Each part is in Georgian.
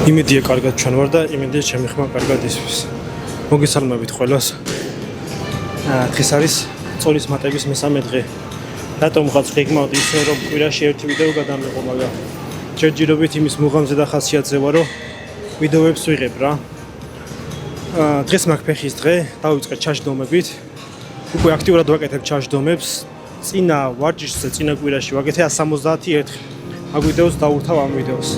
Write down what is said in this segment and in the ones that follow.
იმედია კარგად ჩვენ ვარ და იმედია ჩემი ხმა კარგად ისვრის. მოგესალმებით ყველას. დღეს არის წოლის მატების მესამე დღე. რატომღაც გეგმავთ ისე რომ კვირაში ერთი ვიდეო გადამეყო, მაგრამ ჯერჯერობით იმის მუღამზე და ხასიათზე ვარ, რომ ვიდეოებს ვიღებ რა. დღეს მაქვს ფეხის დღე, დავიწყე ჩაჯდომებით. უკვე აქტიურად ვაკეთებ ჩაჯდომებს. წინა ვარჯიშზე წინა კვირაში ვაკეთე 171 ერთხელ. მაგ ვიდეოს დავურთავ ამ ვიდეოს.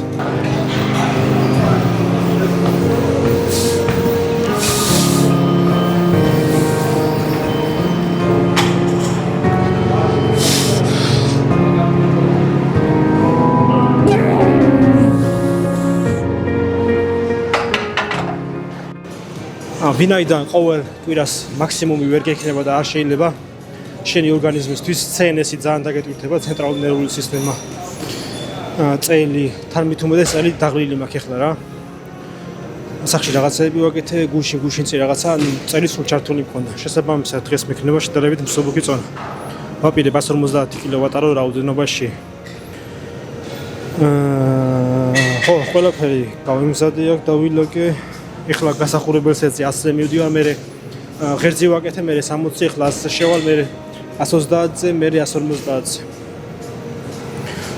ვინაიდან ყოველ კვირას მაქსიმუმი ვერ გექნება და არ შეიძლება შენი ორგანიზმისთვის CNS-ი ძალიან დაგეტვირთება, ცენტრალური ნერვული სისტემა. წელი, თან მით უმეტეს წელი დაღლილი მაქვს ახლა რა. სახში რაღაცები ვაკეთე, გუშინ წი რაღაცა, წელი სულ ჩართული მქონდა. შესაბამისად დღეს მექნება შედარებით მსუბუქი წონა. ვაპირებ 150 კილოვატარო რაოდენობაში. ხო, ყველაფერი გავიმზადე აქ, დავილოკე. ეხლა გასახურებელს ეცი 100-ზე მივდივარ, მე ღერძი ვაკეთე, მე 60, ეხლა 100-ზე შევალ, მე 130-ზე, მე 150-ზე.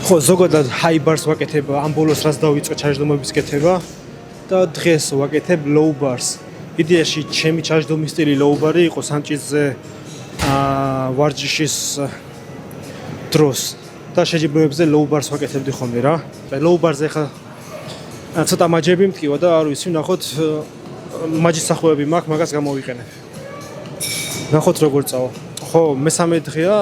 ხო, ზოგადად high bars ვაკეთებ, ამ ბოლოს რაც დავიწყე ჩაჯდომების კეთება და დღეს ვაკეთებ low bars. იდეაში ჩემი ჩაჯდომის სტილი low bar-ი იყო სანჭისზე ვარჯიშის დროს და შეჯიბრებებზე low bars ვაკეთებდი ხოლმე რა. low bars-ზე ეხლა ცოტა მაჯები მткиვა და არ ვიცი, ნახოთ მაჯის სახუები მაქვს, მაგას გამოვიყენებ. ნახოთ როგორ წავა. ხო, მესამე დღეა,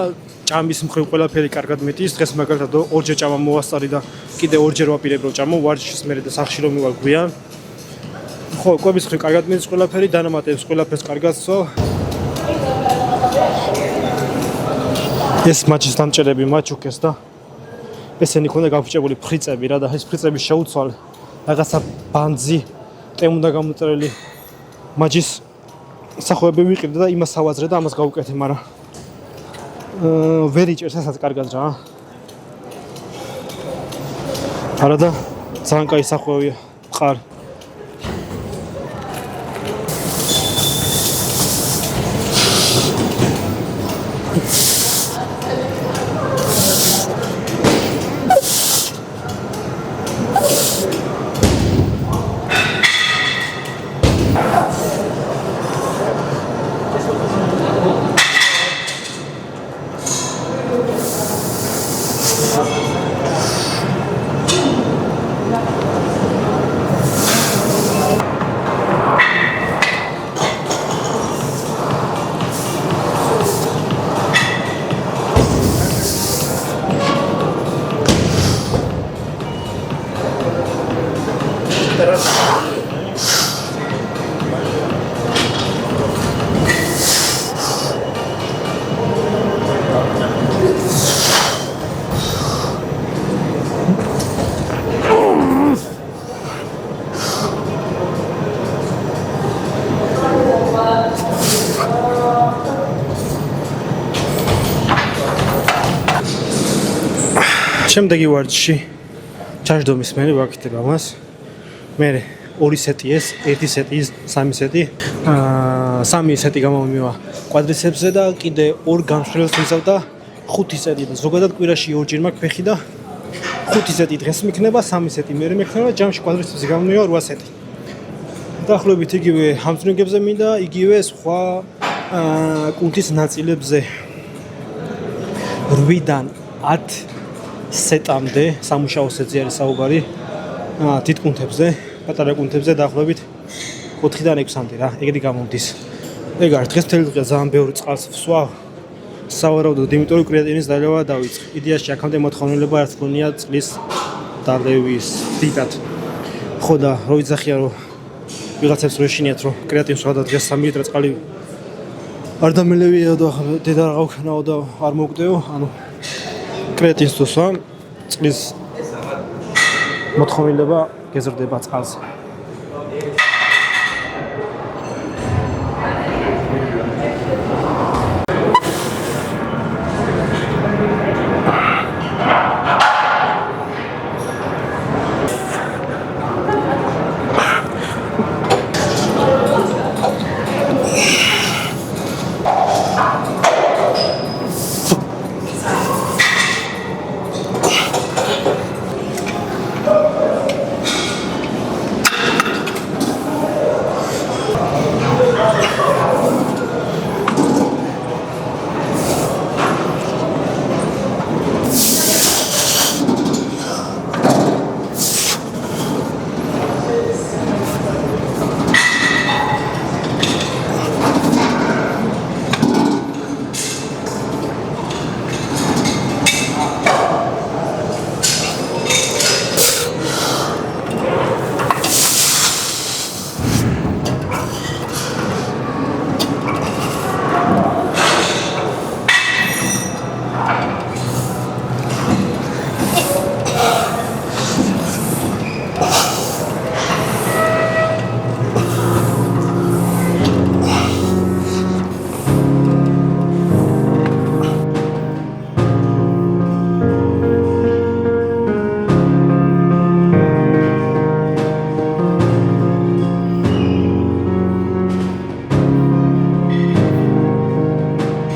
ჭამის მხრივ ყველაფერი კარგად მეტის. დღეს მაგალითად ორჯერ ჭამა მოვასწარი და კიდე ორჯერ ვაპირებ რომ ჭამო ვარჯიშის მერე და სახში რომ მივალ გვიან. ხო, კვების მხრივ კარგად მეტის ყველაფერი, დანამატებს ყველაფერს კარგად სწო. ეს მაჯის დამჭერები მაჩუქეს და ესენი ქონდა გაფუჭებული ფრიცები რა და ეს ფრიცები შეუცვალე. რაღაცა ბანძი ტემ უნდა გამოწერილი მაჯის სახუები ვიყიდე და იმას ავაზრე და ამას გავუკეთე, მაგრამ ვერ იჭერს ასაც კარგად რა. არა და ძალიან კაი სახუებია, მყარ. შემდეგი ვარჯიში ჩაჯდომის მერე ვაკეთებ ამას. მე 2 სეტი ეს, 1 სეტი, 3 სეტი. 3 სეტი გამომივა კვადრიცეპსზე და კიდე 2 გამშველს ვიზავ და 5 სეტი და ზოგადად კვირაში ორჯერ მაქვს ფეხი და 5 სეტი დღეს მექნება, 3 სეტი მერე მექნება, ჯამში კვადრიცეპსზე გამომივა 8 სეტი. დაახლოებით იგივე ჰამსტრინგებზე მინდა, იგივე სხვა კუნთის ნაწილებზე 8-დან 10 სეტამდე სამუშაო სეტზე არის საუბარი. დიდ კუნთებზე, პატარა კუნთებზე დაახლოებით 4-დან 6-მდე რა, ეგეთი გამომდის. ეგ არის დღეს მთელი დღე ძალიან ბევრი წყალს ვსვავ. სავარაუდოდ, იმიტომ რომ კრეატინის დალევა დავიწყე. იდეაში აქამდე მოთხოვნილება არც მქონია წყლის დალევის დიდად. ხო და რო ვიძახია რომ ვიღაცებს რო ეშინიათ რომ კრეატინს ვადა დღეს 3 ლიტრ წყალი არ დამელევია და დედა რა გავქნაო და არ მოვკვდეო, ანუ კრეატინს თუსვა წყლის მოთხოვნილება გეზრდება წყალზე.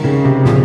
მოგესალმებით.